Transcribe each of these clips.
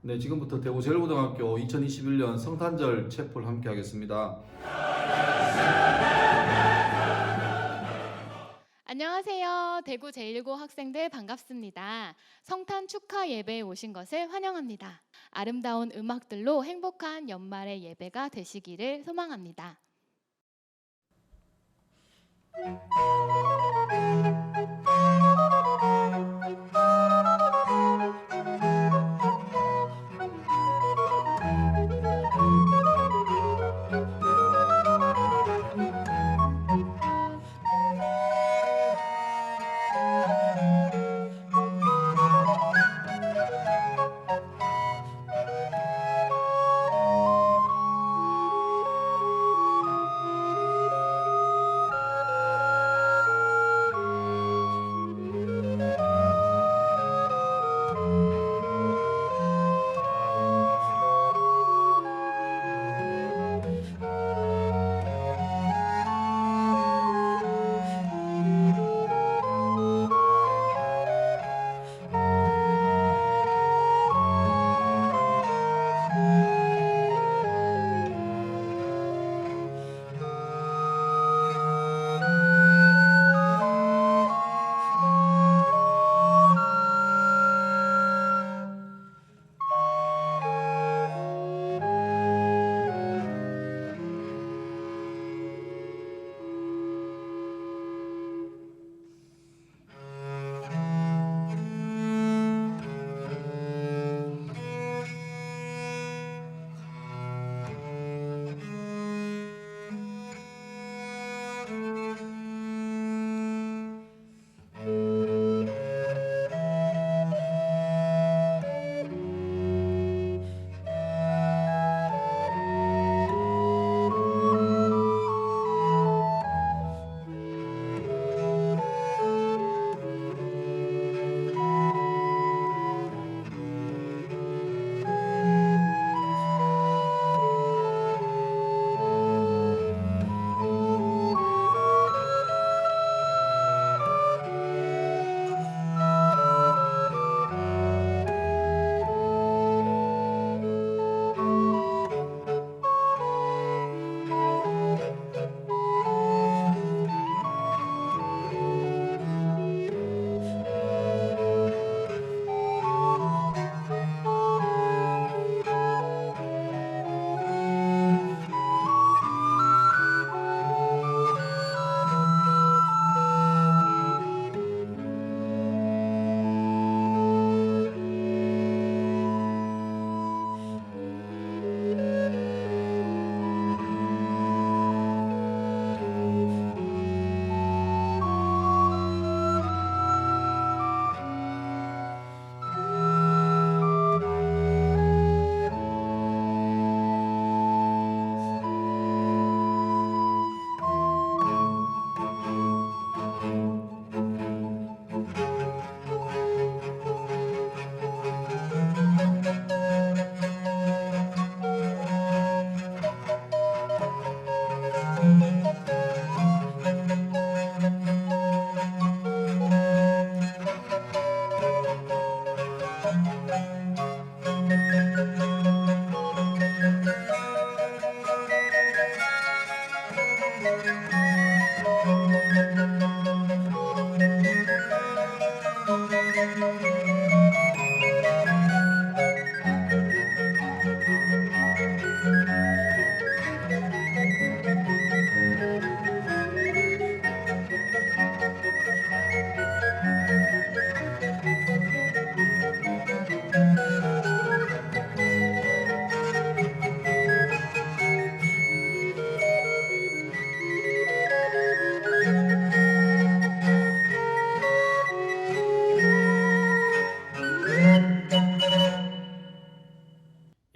네, 지금부터 대구제일고등학교 2021년 성탄절 체프를 함께 하겠습니다. 안녕하세요. 대구 제1고 학생들 반갑습니다. 성탄 축하 예배에 오신 것을 환영합니다. 아름다운 음악들로 행복한 연말의 예배가 되시기를 소망합니다.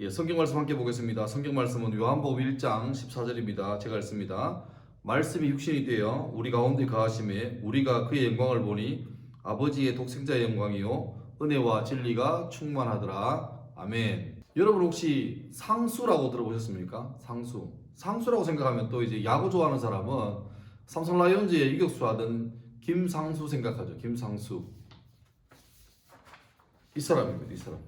예, 성경 말씀 함께 보겠습니다. 성경 말씀은 요한복음 1장 14절입니다. 제가 읽습니다. 말씀이 육신이 되어 우리 가운데 거하심에 우리가 그의 영광을 보니 아버지의 독생자의 영광이요 은혜와 진리가 충만하더라. 아멘. 여러분 혹시 상수라고 들어보셨습니까? 상수. 상수라고 생각하면 또 이제 야구 좋아하는 사람은 삼성 라이온즈의 유격수 하던 김상수 생각하죠. 김상수. 이 사람입니다. 이 사람.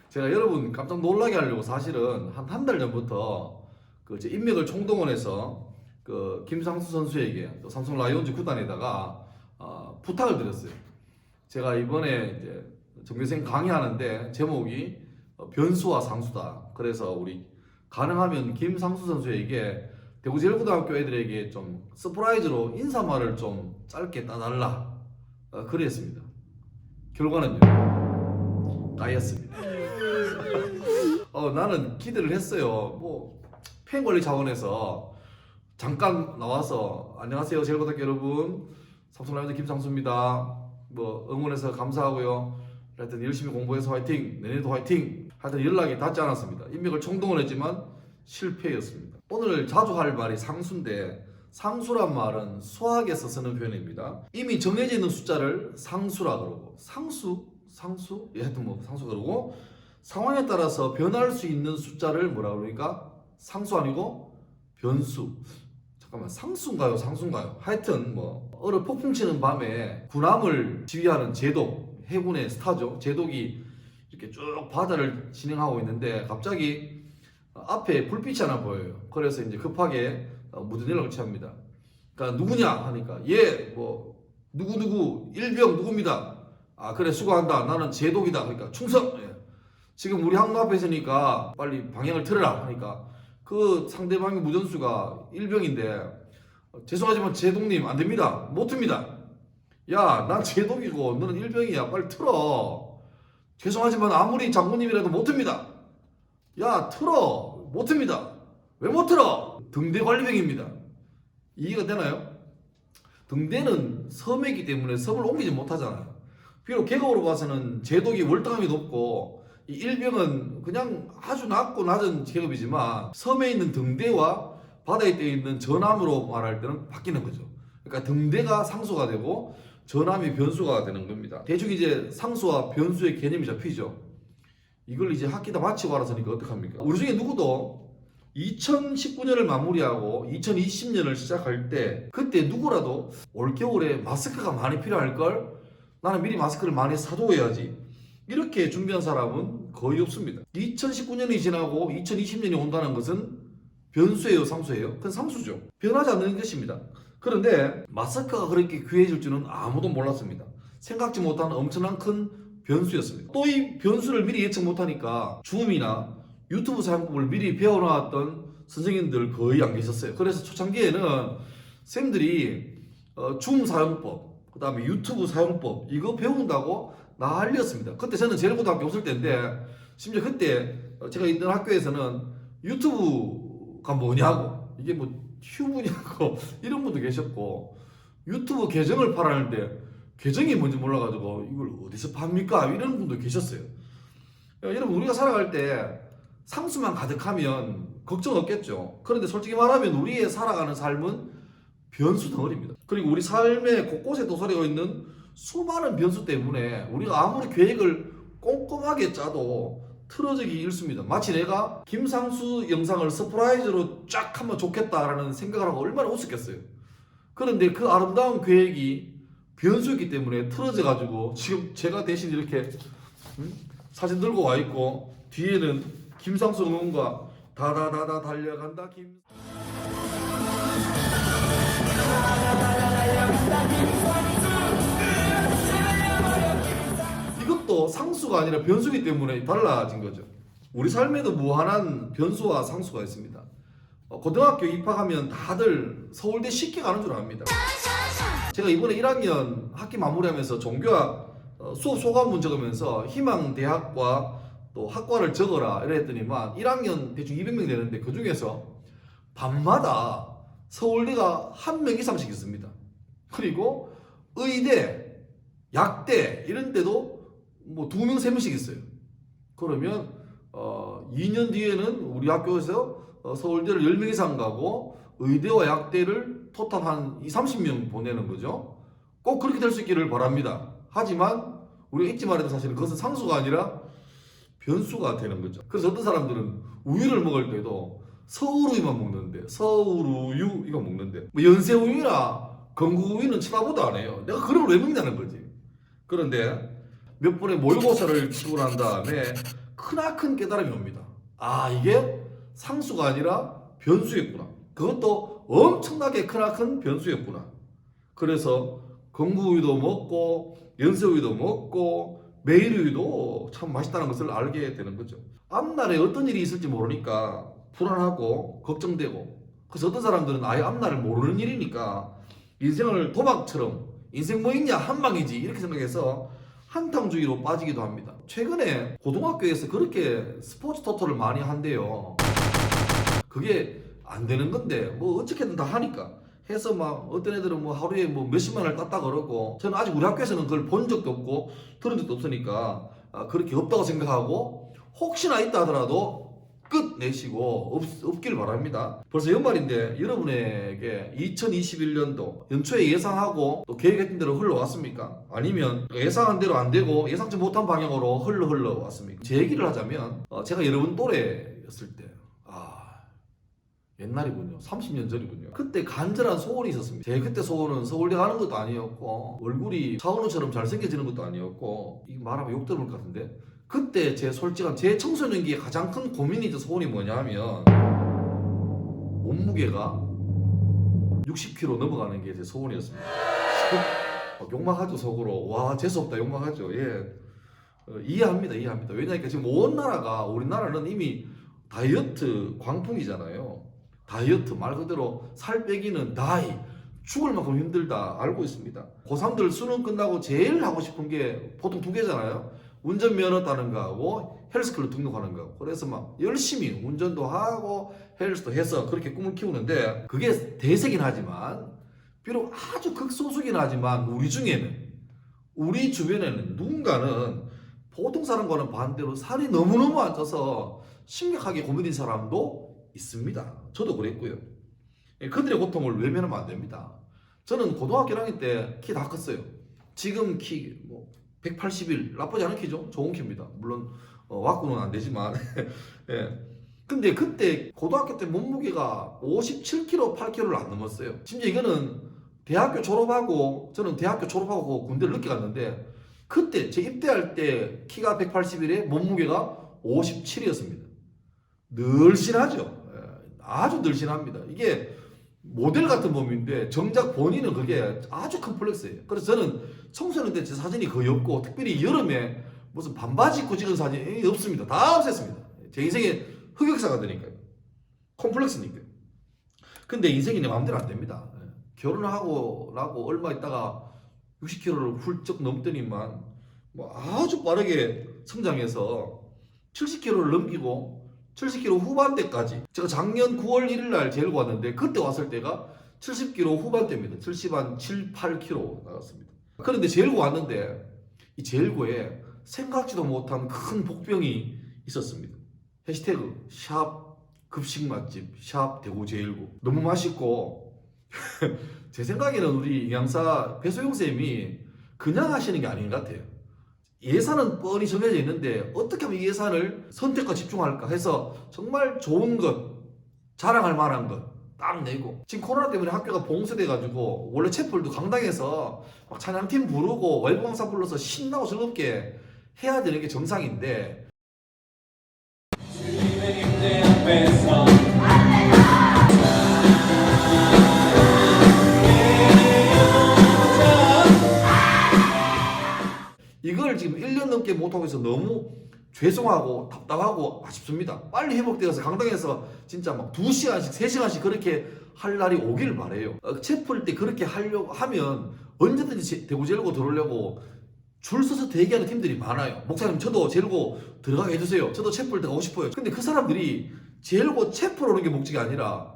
제가 여러분 깜짝 놀라게 하려고 사실은 한 달 전부터 제 인맥을 총동원해서 김상수 선수에게 또 삼성 라이온즈 구단에다가 부탁을 드렸어요. 제가 이번에 이제 정규생 강의하는데 제목이 변수와 상수다. 그래서 우리 가능하면 김상수 선수에게 대구제일고등학교 애들에게 좀 서프라이즈로 인사말을 좀 짧게 따달라. 그랬습니다. 결과는요, 따였습니다. 나는 기대를 했어요. 뭐 팬 관리 차원에서 잠깐 나와서 안녕하세요 제일고등학교 여러분, 삼성 라이온즈 김상수입니다. 뭐 응원해서 감사하고요. 하여튼 열심히 공부해서 화이팅, 내년에도 화이팅. 하여튼 연락이 닿지 않았습니다. 인맥을 총동원했지만 실패였습니다. 오늘 자주 할 말이 상수인데, 상수란 말은 수학에서 쓰는 표현입니다. 이미 정해져 있는 숫자를 상수라 그러고, 상수, 하여튼 뭐 상수 그러고, 상황에 따라서 변할 수 있는 숫자를 뭐라 그러니까 상수 아니고 변수. 잠깐만, 상수인가요 상수인가요? 하여튼 뭐 어느 폭풍 치는 밤에 군함을 지휘하는 제독, 해군의 스타죠. 제독이 이렇게 쭉 바다를 진행하고 있는데 갑자기 앞에 불빛이 하나 보여요. 그래서 이제 급하게 무전 연락을 취합니다. 그러니까 누구냐 하니까 뭐 누구 일병 누구입니다. 아 그래 수고한다. 나는 제독이다. 그러니까 충성. 지금 우리 항로 앞에 있으니까 빨리 방향을 틀어라 하니까 그 상대방의 무전수가 일병인데, 죄송하지만 제독님 안 됩니다. 못 틉니다. 야, 난 제독이고 너는 일병이야. 빨리 틀어. 죄송하지만 아무리 장군님이라도 못 틉니다. 야, 틀어. 못 틉니다. 왜 못 틀어? 등대 관리병입니다. 이해가 되나요? 등대는 섬이기 때문에 섬을 옮기지 못하잖아요. 비록 계급으로 봐서는 제독이 월등함이 높고 이 일병은 그냥 아주 낮고 낮은 계급이지만 섬에 있는 등대와 바다에 떠 있는 전함으로 말할 때는 바뀌는 거죠. 그러니까 등대가 상수가 되고 전함이 변수가 되는 겁니다. 대충 이제 상수와 변수의 개념이 잡히죠. 이걸 이제 학기 다 마치고 알아서니까 어떡합니까? 우리 중에 누구도 2019년을 마무리하고 2020년을 시작할 때 그때 누구라도 올겨울에 마스크가 많이 필요할걸? 나는 미리 마스크를 많이 사두어야지. 이렇게 준비한 사람은 거의 없습니다. 2019년이 지나고 2020년이 온다는 것은 변수예요, 상수예요? 그건 상수죠. 변하지 않는 것입니다. 그런데 마스크가 그렇게 귀해질 줄은 아무도 몰랐습니다. 생각지 못한 엄청난 큰 변수였습니다. 또 이 변수를 미리 예측 못하니까 줌이나 유튜브 사용법을 미리 배워놨던 선생님들 거의 안 계셨어요. 그래서 초창기에는 선생님들이 줌 사용법, 그 다음에 유튜브 사용법 이거 배운다고 난리였습니다. 그때 저는 제일고등학교 없을 때인데, 심지어 그때 제가 있던 학교에서는 유튜브가 뭐냐고, 이게 뭐 튜브냐고 이런 분도 계셨고, 유튜브 계정을 팔았는데 계정이 뭔지 몰라가지고 이걸 어디서 팝니까? 이런 분도 계셨어요. 여러분, 우리가 살아갈 때 상수만 가득하면 걱정 없겠죠. 그런데 솔직히 말하면 우리의 살아가는 삶은 변수 덩어리입니다. 그리고 우리 삶의 곳곳에 도사리고 있는 수많은 변수 때문에 우리가 아무리 계획을 꼼꼼하게 짜도 틀어지기 일쑤입니다. 마치 내가 김상수 영상을 서프라이즈로 쫙 하면 좋겠다라는 생각을 하고 얼마나 웃었겠어요. 그런데 그 아름다운 계획이 변수였기 때문에 틀어져가지고 지금 제가 대신 이렇게 사진 들고 와 있고, 뒤에는 김상수 응원가 다다다다 달려간다 김. 이것도 상수가 아니라 변수기 때문에 달라진 거죠. 우리 삶에도 무한한 변수와 상수가 있습니다. 고등학교 입학하면 다들 서울대 쉽게 가는 줄 압니다. 제가 이번에 1학년 학기 마무리하면서 종교학 수업 소감문 적으면서 희망 대학과 또 학과를 적어라 이랬더니만 1학년 대충 200명 되는데 그 중에서 반마다 서울대가 한 명 이상씩 있습니다. 그리고 의대, 약대 이런 데도 뭐 2명, 3명씩 있어요. 그러면 2년 뒤에는 우리 학교에서 서울대를 10명 이상 가고 의대와 약대를 토탈 한 20, 30명 보내는 거죠. 꼭 그렇게 될 수 있기를 바랍니다. 하지만 우리가 잊지 말아야 될 사실은 그것은 상수가 아니라 변수가 되는 거죠. 그래서 어떤 사람들은 우유를 먹을 때도 서울우유만 먹는데, 서울우유 이거 먹는데 뭐 연세우유나 건국우유는 쳐다보도 안 해요. 내가 그걸 왜 먹냐는 거지. 그런데 몇 번의 모의고사를 치고 난 다음에 크나큰 깨달음이 옵니다. 아, 이게 상수가 아니라 변수였구나. 그것도 엄청나게 크나큰 변수였구나. 그래서 건구우유도 먹고 연세우유도 먹고 메일우유도 참 맛있다는 것을 알게 되는 거죠. 앞날에 어떤 일이 있을지 모르니까 불안하고 걱정되고, 그래서 어떤 사람들은 아예 앞날을 모르는 일이니까 인생을 도박처럼 인생 뭐 있냐 한방이지 이렇게 생각해서 한탕주의로 빠지기도 합니다. 최근에 고등학교에서 그렇게 스포츠 토토를 많이 한대요. 그게 안 되는 건데 뭐 어떻게든 다 하니까 해서 막 어떤 애들은 뭐 하루에 뭐 몇십만 원을 땄다 그러고, 저는 아직 우리 학교에서는 그걸 본 적도 없고 들은 적도 없으니까 그렇게 없다고 생각하고, 혹시나 있다 하더라도 끝내시고 없길 바랍니다. 벌써 연말인데 여러분에게 2021년도 연초에 예상하고 또 계획했던 대로 흘러왔습니까? 아니면 예상한 대로 안 되고 예상치 못한 방향으로 흘러왔습니까? 제 얘기를 하자면 제가 여러분 또래였을 때, 옛날이군요. 30년 전이군요. 그때 간절한 소원이 있었습니다. 제 그때 소원은 서울대 가는 것도 아니었고 얼굴이 차은우처럼 잘생겨지는 것도 아니었고, 이 말하면 욕 들을 것 같은데, 그때 제 솔직한 제 청소년기에 가장 큰 고민이자 소원이 뭐냐 하면 몸무게가 60kg 넘어가는 게 제 소원이었습니다. 욕망하죠 속으로. 와 재수없다 욕망하죠. 예, 이해합니다. 왜냐니까 지금 온 나라가, 우리나라는 이미 다이어트 광풍이잖아요. 다이어트 말 그대로 살 빼기는 다이, 죽을 만큼 힘들다 알고 있습니다. 고3들 수능 끝나고 제일 하고 싶은 게 보통 두 개잖아요. 운전면허 따는 거하고 헬스클럽 등록하는 거. 그래서 막 열심히 운전도 하고 헬스도 해서 그렇게 꿈을 키우는데, 그게 대세긴 하지만, 비록 아주 극소수긴 하지만 우리 중에는, 우리 주변에는 누군가는 보통 사람과는 반대로 살이 너무너무 안 쪄서 심각하게 고민인 사람도 있습니다. 저도 그랬고요. 그들의 고통을 외면하면 안 됩니다. 저는 고등학교 1학년 때 키 다 컸어요. 지금 키 181 나쁘지 않은 키죠. 좋은 키입니다. 물론 왁구는 안 되지만 예. 근데 그때 고등학교 때 몸무게가 57kg, 8kg를 안 넘었어요. 심지어 이거는 대학교 졸업하고, 저는 대학교 졸업하고 군대를 늦게 갔는데, 그때 제 입대할 때 키가 181에 몸무게가 57이었습니다. 늘씬하죠. 아주 늘씬합니다. 이게 모델 같은 몸인데 정작 본인은 그게 아주 큰 플렉스예요. 그래서 저는 청소년 때 제 사진이 거의 없고, 특별히 여름에 무슨 반바지 입고 찍은 사진이 없습니다. 다 없앴습니다. 제 인생의 흑역사가 되니까요. 콤플렉스니까요. 근데 인생이 내 마음대로 안 됩니다. 결혼하고 나고 얼마 있다가 60kg를 훌쩍 넘더니만 뭐 아주 빠르게 성장해서 70kg를 넘기고 70kg 후반대까지, 제가 작년 9월 1일 날 재고 왔는데 그때 왔을 때가 70kg 후반대입니다. 70한 7, 8kg 나갔습니다. 그런데 재고 왔는데 이 재고에 생각지도 못한 큰 복병이 있었습니다. 해시태그 샵 급식 맛집 샵 대구 제일구. 너무 맛있고 제 생각에는 우리 영양사 배소영 쌤이 그냥 하시는 게 아닌 것 같아요. 예산은 뻔히 정해져 있는데 어떻게 하면 이 예산을 선택과 집중할까 해서 정말 좋은 것, 자랑할 만한 것 딱 내고, 지금 코로나 때문에 학교가 봉쇄돼가지고 원래 채플도 강당에서 막 찬양팀 부르고 외부강사 불러서 신나고 즐겁게 해야 되는 게 정상인데, 이걸 지금 1년 넘게 못하고 있어서 너무 죄송하고 답답하고 아쉽습니다. 빨리 회복되어서 강당에서 진짜 막 2시간씩 3시간씩 그렇게 할 날이 오길 바래요. 채플 때 그렇게 하려고 하면 언제든지 대구 제일고 들어오려고 줄 서서 대기하는 팀들이 많아요. 목사님 저도 제일고 들어가게 해주세요. 저도 채플 들어가고 싶어요. 근데 그 사람들이 제일고 채플 오는 게 목적이 아니라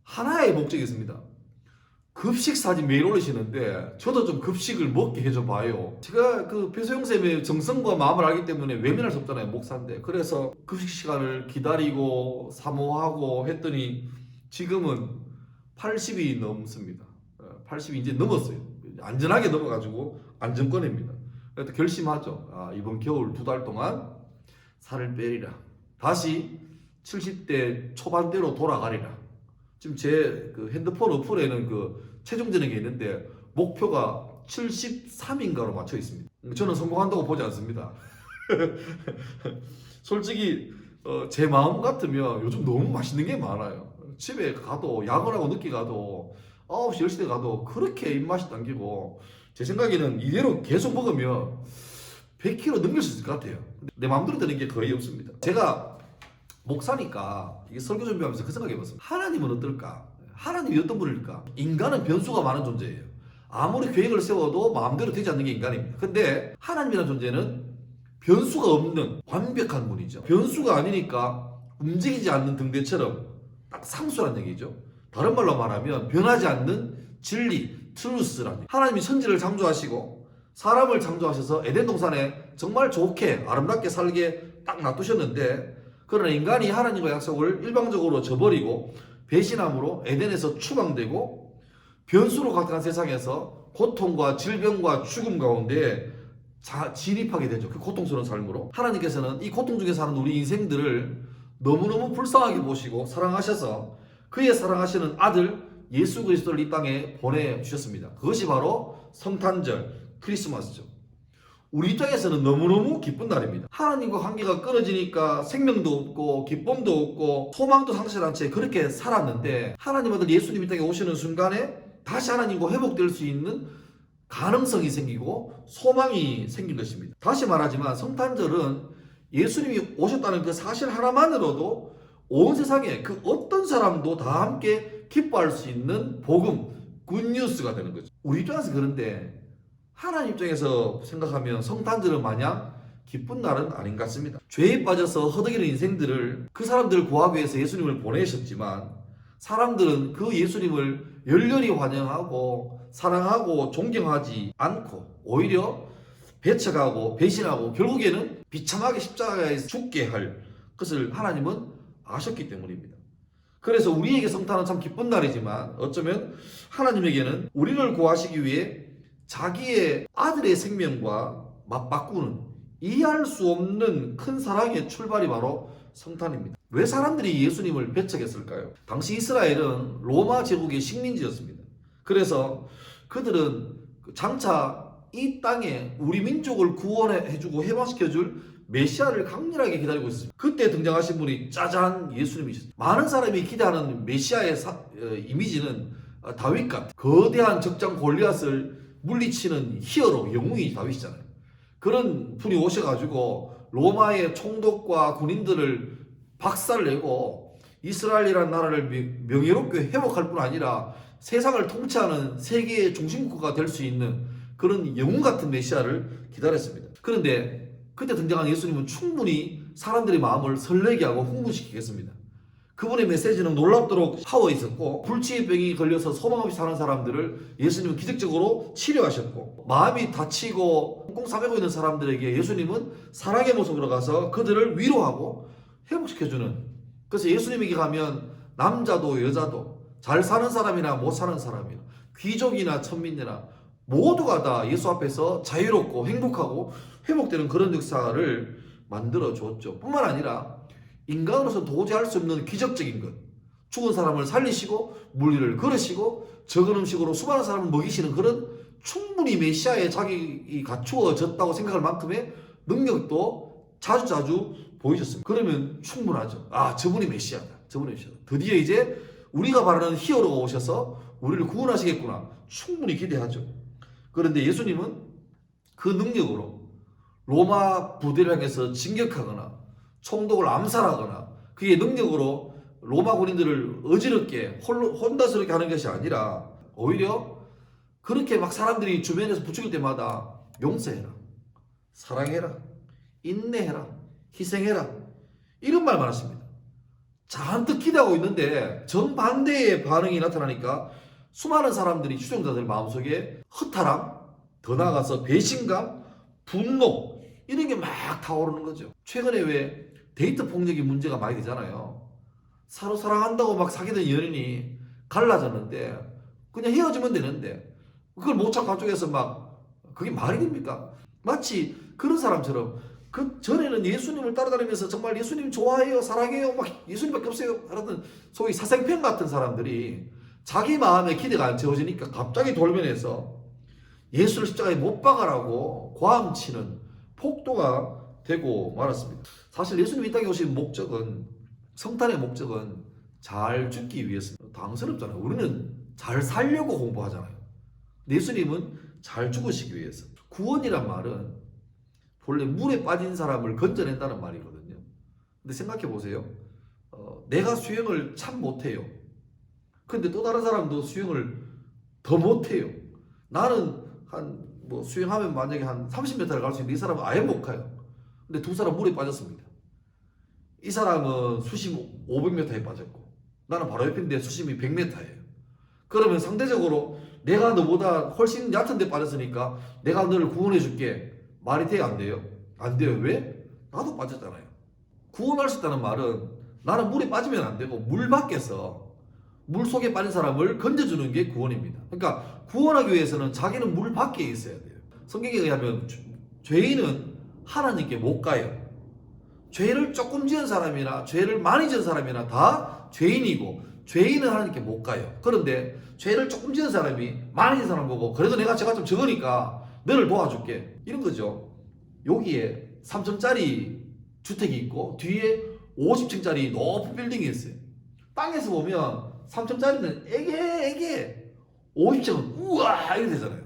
하나의 목적이 있습니다. 급식 사진 매일 올리시는데 저도 좀 급식을 먹게 해줘 봐요. 제가 그 배소영 쌤의 정성과 마음을 알기 때문에 외면할 수 없잖아요. 목사인데. 그래서 급식 시간을 기다리고 사모하고 했더니 지금은 80이 넘습니다. 80이 이제 넘었어요. 안전하게 넘어가지고 안정권입니다. 그래서 결심하죠. 이번 겨울 2달 동안 살을 빼리라. 다시 70대 초반대로 돌아가리라. 지금 제 그 핸드폰 어플에는 그 체중 재는 게 있는데 목표가 73인가로 맞춰 있습니다. 저는 성공한다고 보지 않습니다. 솔직히 제 마음 같으면 요즘 너무 맛있는 게 많아요. 집에 가도 야근하고 늦게 가도 9시 10시에 가도 그렇게 입맛이 당기고 제 생각에는 이대로 계속 먹으면 100kg 넘길 수 있을 것 같아요. 내 마음대로 되는 게 거의 없습니다. 제가 목사니까 이게 설교 준비하면서 그 생각해봤습니다. 하나님은 어떨까? 하나님이 어떤 분일까? 인간은 변수가 많은 존재예요. 아무리 계획을 세워도 마음대로 되지 않는 게 인간입니다. 근데 하나님이라는 존재는 변수가 없는 완벽한 분이죠. 변수가 아니니까 움직이지 않는 등대처럼 딱 상수란 얘기죠. 다른 말로 말하면 변하지 않는 진리, 트루스라는 얘기. 하나님이 천지를 창조하시고 사람을 창조하셔서 에덴 동산에 정말 좋게 아름답게 살게 딱 놔두셨는데, 그러나 인간이 하나님과 약속을 일방적으로 저버리고 배신함으로 에덴에서 추방되고 변수로 가득한 세상에서 고통과 질병과 죽음 가운데 진입하게 되죠. 그 고통스러운 삶으로. 하나님께서는 이 고통 중에 사는 우리 인생들을 너무너무 불쌍하게 보시고 사랑하셔서 그의 사랑하시는 아들 예수 그리스도를 이 땅에 보내주셨습니다. 그것이 바로 성탄절, 크리스마스죠. 우리 입장에서는 너무너무 기쁜 날입니다. 하나님과 관계가 끊어지니까 생명도 없고 기쁨도 없고 소망도 상실한 채 그렇게 살았는데, 하나님 아들 예수님 이 땅에 오시는 순간에 다시 하나님과 회복될 수 있는 가능성이 생기고 소망이 생긴 것입니다. 다시 말하지만 성탄절은 예수님이 오셨다는 그 사실 하나만으로도 온 세상에 그 어떤 사람도 다 함께 기뻐할 수 있는 복음, 굿뉴스가 되는 거죠. 우리 입장에서 그런데 하나님 입장에서 생각하면 성탄절은 마냥 기쁜 날은 아닌 것 같습니다. 죄에 빠져서 허덕이는 인생들을, 그 사람들을 구하기 위해서 예수님을 보내셨지만 사람들은 그 예수님을 열렬히 환영하고 사랑하고 존경하지 않고 오히려 배척하고 배신하고 결국에는 비참하게 십자가에서 죽게 할 것을 하나님은 아셨기 때문입니다. 그래서 우리에게 성탄은 참 기쁜 날이지만 어쩌면 하나님에게는 우리를 구하시기 위해 자기의 아들의 생명과 맞바꾸는 이해할 수 없는 큰 사랑의 출발이 바로 성탄입니다. 왜 사람들이 예수님을 배척했을까요? 당시 이스라엘은 로마 제국의 식민지였습니다. 그래서 그들은 장차 이 땅에 우리 민족을 구원해주고 해방시켜줄 메시아를 강렬하게 기다리고 있습니다. 그때 등장하신 분이 짜잔 예수님이셨습니다. 많은 사람이 기대하는 메시아의 이미지는 다윗 같은 거대한 적장 골리앗을 물리치는 히어로, 영웅이 다윗이잖아요. 그런 분이 오셔가지고 로마의 총독과 군인들을 박살내고 이스라엘이라는 나라를 명예롭게 회복할 뿐 아니라 세상을 통치하는 세계의 중심국가가 될 수 있는 그런 영웅 같은 메시아를 기다렸습니다. 그런데 그때 등장한 예수님은 충분히 사람들의 마음을 설레게 하고 흥분시키겠습니다. 그분의 메시지는 놀랍도록 파워 있었고, 불치병이 걸려서 소망 없이 사는 사람들을 예수님은 기적적으로 치료하셨고, 마음이 다치고 꽁꽁 싸매고 있는 사람들에게 예수님은 사랑의 모습으로 가서 그들을 위로하고 회복시켜주는, 그래서 예수님에게 가면 남자도 여자도 잘 사는 사람이나 못 사는 사람이나 귀족이나 천민이나 모두가 다 예수 앞에서 자유롭고 행복하고 회복되는 그런 역사를 만들어 줬죠. 뿐만 아니라 인간으로서 도저히 할 수 없는 기적적인 것, 죽은 사람을 살리시고 물리를 걸으시고 적은 음식으로 수많은 사람을 먹이시는 그런 충분히 메시아의 자격이 갖추어졌다고 생각할 만큼의 능력도 자주자주 보이셨습니다. 그러면 충분하죠. 아, 저분이 메시아다. 저분이 메시아다. 드디어 이제 우리가 바라는 히어로가 오셔서 우리를 구원하시겠구나. 충분히 기대하죠. 그런데 예수님은 그 능력으로 로마 부대를 향해서 진격하거나 총독을 암살하거나 그의 능력으로 로마 군인들을 어지럽게 혼란스럽게 하는 것이 아니라 오히려 그렇게 막 사람들이 주변에서 부추길 때마다 용서해라, 사랑해라, 인내해라, 희생해라, 이런 말만 하십니다. 잔뜩 기대하고 있는데 정반대의 반응이 나타나니까 수많은 사람들이, 추종자들 마음속에 허탈함, 더 나아가서 배신감, 분노, 이런 게 막 타오르는 거죠. 최근에 왜 데이트 폭력이 문제가 많이 되잖아요. 서로 사랑한다고 막 사귀던 연인이 갈라졌는데 그냥 헤어지면 되는데 그걸 못 참고 한쪽에서 막, 그게 말이 됩니까? 마치 그런 사람처럼 그 전에는 예수님을 따라다니면서 정말 예수님 좋아해요, 사랑해요, 막 예수님밖에 없어요 하던 소위 사생팬 같은 사람들이 자기 마음에 기대가 안 채워지니까 갑자기 돌변해서 예수를 십자가에 못 박아라고 고함치는 폭도가 되고 말았습니다. 사실 예수님이 이 땅에 오신 목적은, 성탄의 목적은 잘 죽기 위해서입니다. 당스럽잖아요. 우리는 잘 살려고 공부하잖아요. 근데 예수님은 잘 죽으시기 위해서. 구원이란 말은 본래 물에 빠진 사람을 건져낸다는 말이거든요. 근데 생각해 보세요. 내가 수영을 참 못해요. 근데 또 다른 사람도 수영을 더 못해요. 나는 수영하면 만약에 한 30m를 갈 수 있는데 이 사람은 아예 못 가요. 근데 두 사람 물에 빠졌습니다. 이 사람은 수심 500m에 빠졌고 나는 바로 옆인데 수심이 100m예요. 그러면 상대적으로 내가 너보다 훨씬 얕은 데 빠졌으니까 내가 너를 구원해 줄게. 말이 돼요? 안 돼요? 안 돼요. 왜? 나도 빠졌잖아요. 구원할 수 있다는 말은 나는 물에 빠지면 안 되고 물 밖에서 물 속에 빠진 사람을 건져주는 게 구원입니다. 그러니까 구원하기 위해서는 자기는 물 밖에 있어야 돼요. 성경에 의하면 죄인은 하나님께 못 가요. 죄를 조금 지은 사람이나 죄를 많이 지은 사람이나 다 죄인이고 죄인은 하나님께 못 가요. 그런데 죄를 조금 지은 사람이 많이 지은 사람 보고 그래도 내가 죄가 좀 적으니까 너를 도와줄게. 이런 거죠. 여기에 3층짜리 주택이 있고 뒤에 50층짜리 높은 빌딩이 있어요. 땅에서 보면 3층짜리는 애게 50층은 우와 이렇게 되잖아요.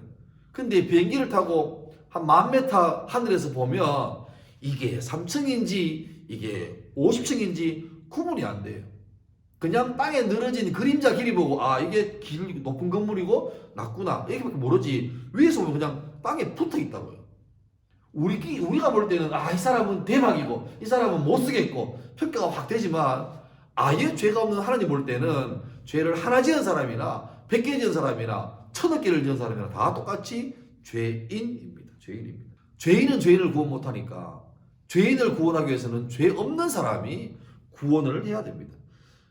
근데 비행기를 타고 한 10,000m 하늘에서 보면 이게 3층인지 이게 50층인지 구분이 안 돼요. 그냥 땅에 늘어진 그림자 길이 보고 이게 높은 건물이고 낮구나 이렇게밖에 모르지 위에서 보면 그냥 땅에 붙어 있다고요. 우리가 볼 때는 이 사람은 대박이고 이 사람은 못 쓰겠고 평가가 확 되지만 아예 죄가 없는 하나님 볼 때는 죄를 하나 지은 사람이나 100개 지은 사람이나 1000개를 지은 사람이나 다 똑같이 죄인입니다. 죄인입니다. 죄인은 죄인을 구원 못하니까 죄인을 구원하기 위해서는 죄 없는 사람이 구원을 해야 됩니다.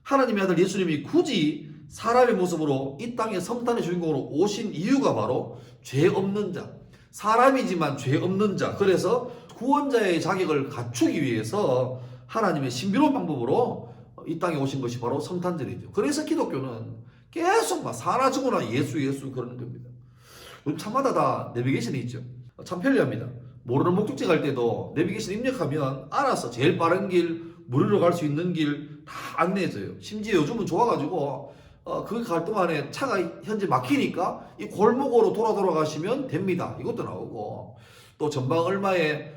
하나님의 아들 예수님이 굳이 사람의 모습으로 이 땅의 성탄의 주인공으로 오신 이유가 바로 죄 없는 자, 사람이지만 죄 없는 자, 그래서 구원자의 자격을 갖추기 위해서 하나님의 신비로운 방법으로 이 땅에 오신 것이 바로 성탄절이죠. 그래서 기독교는 계속 사나 죽으나 예수 그러는 겁니다. 차마다 다 내비게이션이 있죠. 참 편리합니다. 모르는 목적지 갈 때도 내비게이션 입력하면 알아서 제일 빠른 길, 무료로 갈 수 있는 길 다 안내해줘요. 심지어 요즘은 좋아가지고 거기 갈 동안에 차가 현재 막히니까 이 골목으로 돌아가시면 됩니다. 이것도 나오고 또 전방 얼마에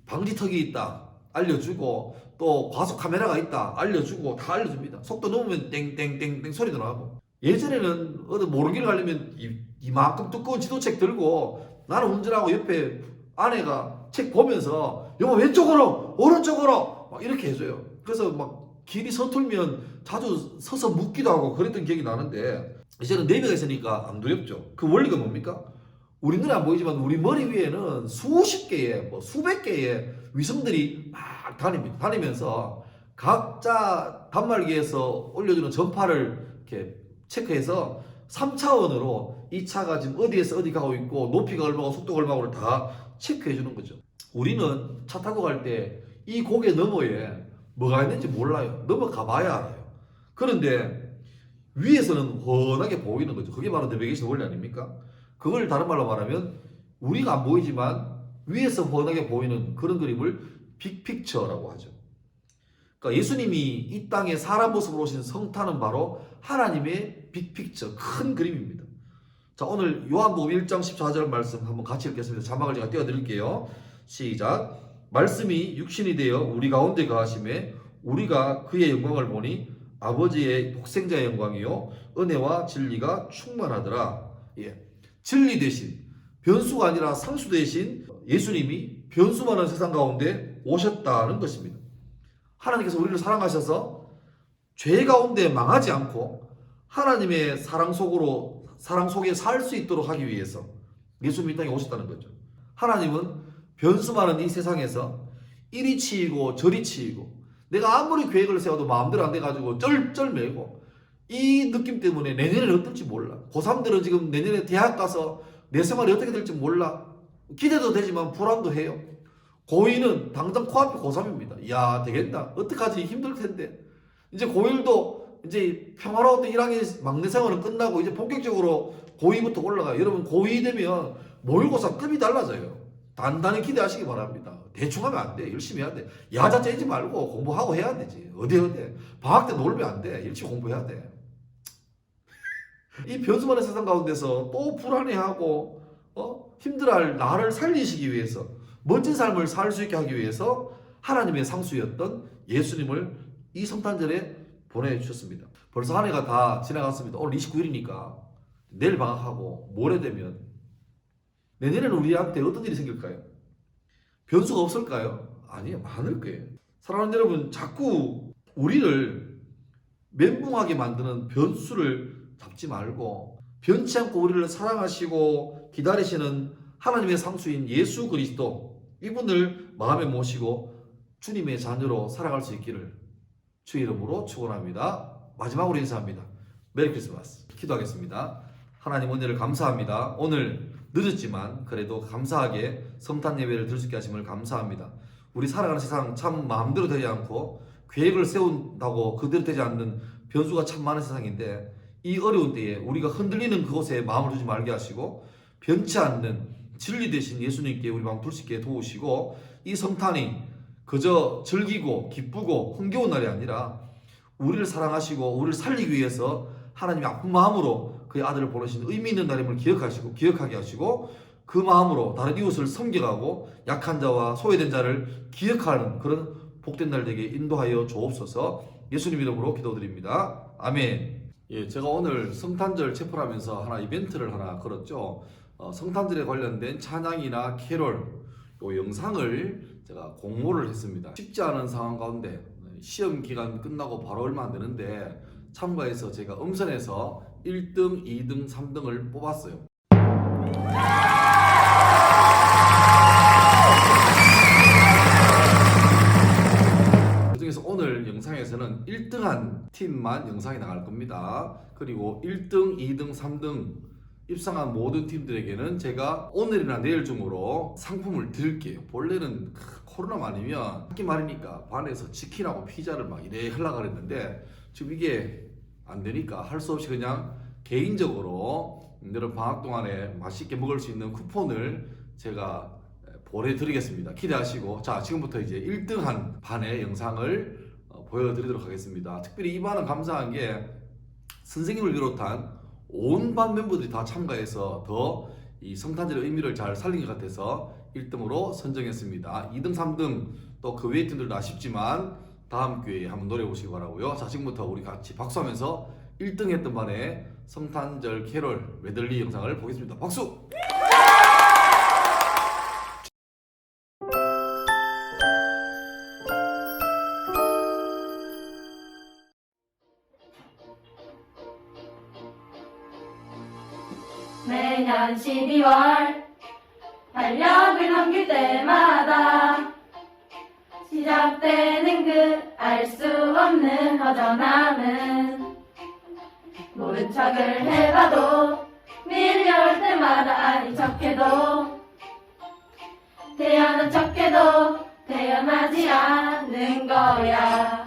방지턱이 있다 알려주고 또 과속 카메라가 있다 알려주고 다 알려줍니다. 속도 넘으면 땡땡땡땡 소리도 나고. 예전에는 어디 모르는 길 가려면 이만큼 두꺼운 지도책 들고 나는 운전하고 옆에 아내가 책 보면서 여보 왼쪽으로 오른쪽으로 막 이렇게 해줘요. 그래서 막 길이 서툴면 자주 서서 묻기도 하고 그랬던 기억이 나는데 이제는 내비가 있으니까 안 두렵죠. 그 원리가 뭡니까? 우리 눈에 안 보이지만 우리 머리 위에는 수십 개의 수백 개의 위성들이 막 다닙니다. 다니면서 각자 단말기에서 올려주는 전파를 이렇게 체크해서 3차원으로 이 차가 지금 어디에서 어디 가고 있고 높이가 얼마고 속도가 얼마고를 다 체크해 주는 거죠. 우리는 차 타고 갈 때 이 고개 너머에 뭐가 있는지 몰라요. 넘어가 봐야 알아요. 그런데 위에서는 훤하게 보이는 거죠. 그게 바로 내비게이션 원리 아닙니까? 그걸 다른 말로 말하면 우리가 안 보이지만 위에서 훤하게 보이는 그런 그림을 빅픽처라고 하죠. 그러니까 예수님이 이 땅에 사람 모습으로 오신 성탄은 바로 하나님의 빅픽처, 큰 그림입니다. 자, 오늘 요한복음 1장 14절 말씀 한번 같이 읽겠습니다. 자막을 제가 띄워드릴게요. 시작. 말씀이 육신이 되어 우리 가운데 거하심에 우리가 그의 영광을 보니 아버지의 독생자의 영광이요 은혜와 진리가 충만하더라. 진리 대신 변수가 아니라 상수 대신 예수님이 변수 많은 세상 가운데 오셨다는 것입니다. 하나님께서 우리를 사랑하셔서 죄 가운데 망하지 않고 하나님의 사랑 속에 살 수 있도록 하기 위해서 예수님이 이 땅에 오셨다는 거죠. 하나님은 변수 많은 이 세상에서 이리 치이고 저리 치이고 내가 아무리 계획을 세워도 마음대로 안 돼가지고 쩔쩔매고 이 느낌 때문에 내년에는 어떨지 몰라. 고3들은 지금 내년에 대학 가서 내 생활이 어떻게 될지 몰라. 기대도 되지만 불안도 해요. 고2는 당장 코앞에 고3입니다. 이야 되겠나? 어떡하지? 힘들 텐데. 이제 고1도 이제 평화로웠던 1학년 막내 생활은 끝나고 이제 본격적으로 고2부터 올라가요. 여러분 고2 되면 모의고사 급이 달라져요. 단단히 기대하시기 바랍니다. 대충 하면 안 돼. 열심히 해야 돼. 야자 째지 말고 공부하고 해야 되지. 어디. 방학 때 놀면 안 돼. 열심히 공부해야 돼. 이 변수만의 세상 가운데서 또 불안해하고 힘들어할 나를 살리시기 위해서 멋진 삶을 살 수 있게 하기 위해서 하나님의 상수였던 예수님을 이 성탄절에 보내주셨습니다. 벌써 한 해가 다 지나갔습니다. 오늘 29일이니까 내일 방학하고 모레 되면 내년에는 우리한테 어떤 일이 생길까요? 변수가 없을까요? 아니요, 많을 거예요. 사랑하는 여러분, 자꾸 우리를 멘붕하게 만드는 변수를 잡지 말고 변치 않고 우리를 사랑하시고 기다리시는 하나님의 상수인 예수 그리스도, 이분을 마음에 모시고 주님의 자녀로 살아갈 수 있기를 주의 이름으로 축원합니다. 마지막으로 인사합니다. 메리 크리스마스. 기도하겠습니다. 하나님 은혜를 감사합니다. 오늘 늦었지만 그래도 감사하게 성탄 예배를 드릴 수 있게 하심을 감사합니다. 우리 살아가는 세상 참 마음대로 되지 않고 계획을 세운다고 그대로 되지 않는 변수가 참 많은 세상인데, 이 어려운 때에 우리가 흔들리는 그곳에 마음을 두지 말게 하시고 변치 않는 진리 되신 예수님께 우리 마음 둘 수 있게 도우시고, 이 성탄이 그저 즐기고 기쁘고 흥겨운 날이 아니라 우리를 사랑하시고 우리를 살리기 위해서 하나님이 아픈 마음으로 그의 아들을 보내신 의미 있는 날임을 기억하게 하시고, 그 마음으로 다른 이웃을 섬겨가고 약한 자와 소외된 자를 기억하는 그런 복된 날 되게 인도하여 주옵소서. 예수님 이름으로 기도드립니다. 아멘. 예, 제가 오늘 성탄절 체포하면서 하나 이벤트를 하나 걸었죠. 성탄절에 관련된 찬양이나 캐롤 요 영상을 제가 공모를 했습니다. 쉽지 않은 상황 가운데 시험 기간 끝나고 바로 얼마 안 되는데 참가해서 제가 음선에서 1등, 2등, 3등을 뽑았어요. 그중에서 오늘 영상에서는 1등한 팀만 영상이 나갈 겁니다. 그리고 1등, 2등, 3등 입상한 모든 팀들에게는 제가 오늘이나 내일 중으로 상품을 드릴게요. 본래는 코로나 아니면 학기 말이니까 반에서 치킨하고 피자를 막 이래 하려고 그랬는데 지금 이게 안 되니까 할 수 없이 그냥 개인적으로 여러분 방학 동안에 맛있게 먹을 수 있는 쿠폰을 제가 보내드리겠습니다. 기대하시고, 자, 지금부터 이제 1등한 반의 영상을 보여드리도록 하겠습니다. 특별히 이 반은 감사한 게 선생님을 비롯한 온 반 멤버들이 다 참가해서 더 이 성탄절의 의미를 잘 살린 것 같아서 1등으로 선정했습니다. 2등, 3등 또 그 외의 팀들도 아쉽지만 다음 기회에 한번 노려보시기 바라고요. 자, 지금부터 우리 같이 박수하면서 1등 했던 반의 성탄절 캐롤 메들리 영상을 보겠습니다. 박수! 매년 12월 달력을 넘길 때마다 시작되는 그 알 수 없는 허전함은 모른 척을 해봐도 밀려올 때마다 아닌 척해도 태어난 척해도 태어나지 않는 거야.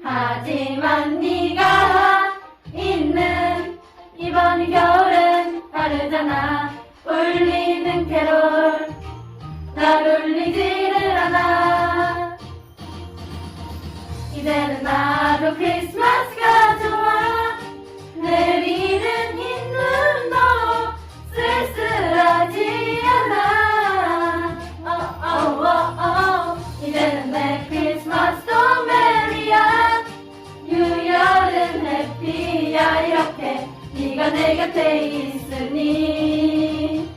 하지만 네가 있는 이번 겨울은 다르잖아. 울리는 캐롤 날 울리지를 않아. 이제는 나도 크리스마스가 좋아. 내리는 흰 눈도 쓸쓸하지 않아. 이제는 내 크리스마스도 메리야. 유열은 해피야. 이렇게 네가 내 곁에 있으니.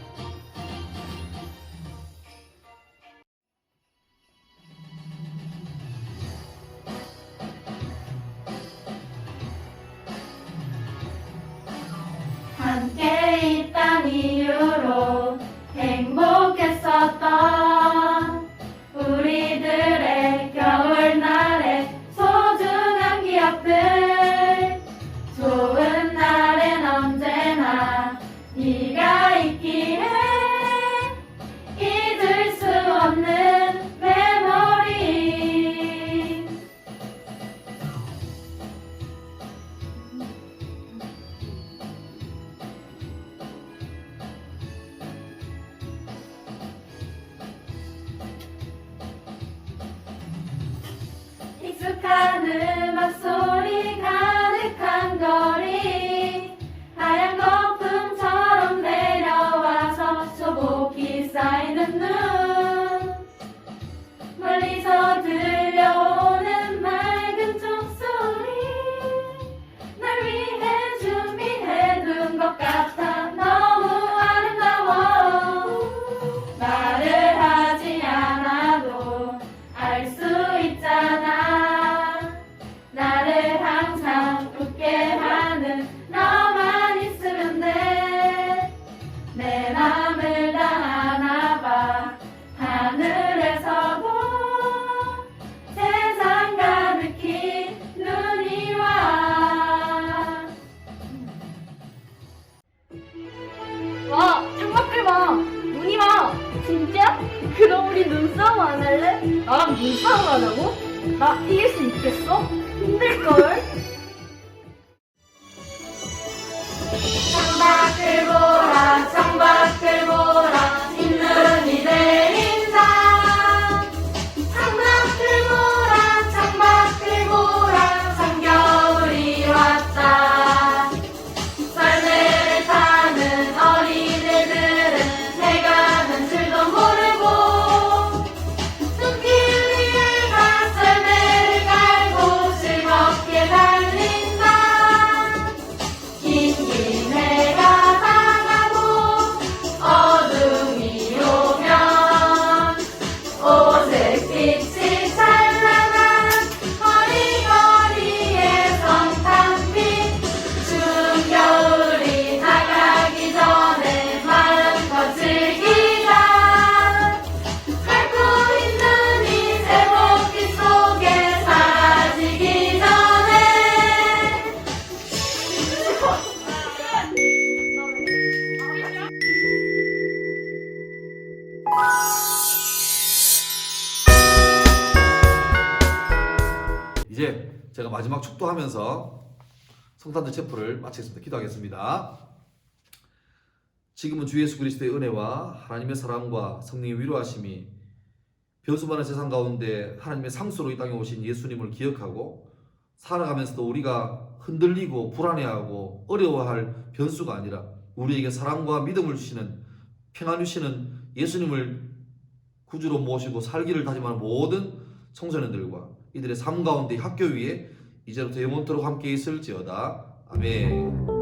함께 있던 이유로 행복했었던 우리들의 겨울날의 소중한 기억들. 좋은 날엔 언제나 축하하는 막소리 가득한 거리 하얀 거품처럼 내려와서 소복이 쌓이는 눈 멀리서 들려오는 맑은 종소리 날 위해 준비해둔 것 같아 너무 아름다워 말을 하지 않아도 알 수 있잖아 나를 항상 웃게 하는 너만 있으면 내 맘을 다 아나봐 하늘에서도 세상 가득히 눈이 와 창밖을 봐 눈이 와 진짜? 그럼 우리 눈싸움 안 할래? 나랑 눈싸움 하자고? 나 이길 수 있겠어? 힘들걸? 창밖을 보라 창밖을 보라 흰눈이 내린다 창밖을 보라 창밖을 보라 참겨울이 왔다 썰매를 타는 어린애들은 해가 난 줄도 모르고 눈길 위에가 썰매를 깔고 즐겁게 달린다 긴 해가 다가고 어둠이 오면 오색빛이 찬란한 거리거리의 성탄빛 추운 겨울이 다가기 전에 마음껏 즐기자 밝고 있는 이 새봄빛 속에 사라지기 전에 이제 제가 마지막 축도하면서 성탄절 체프를 마치겠습니다. 기도하겠습니다. 지금은 주 예수 그리스도의 은혜와 하나님의 사랑과 성령의 위로하심이 변수 많은 세상 가운데 하나님의 상수로 이 땅에 오신 예수님을 기억하고 살아가면서도 우리가 흔들리고 불안해하고 어려워할 변수가 아니라 우리에게 사랑과 믿음을 주시는 평안 주시는 예수님을 구주로 모시고 살기를 다짐하는 모든 청소년들과 이들의 삶 가운데 학교 위에 이제부터 영원토록 함께 있을지어다. 아멘.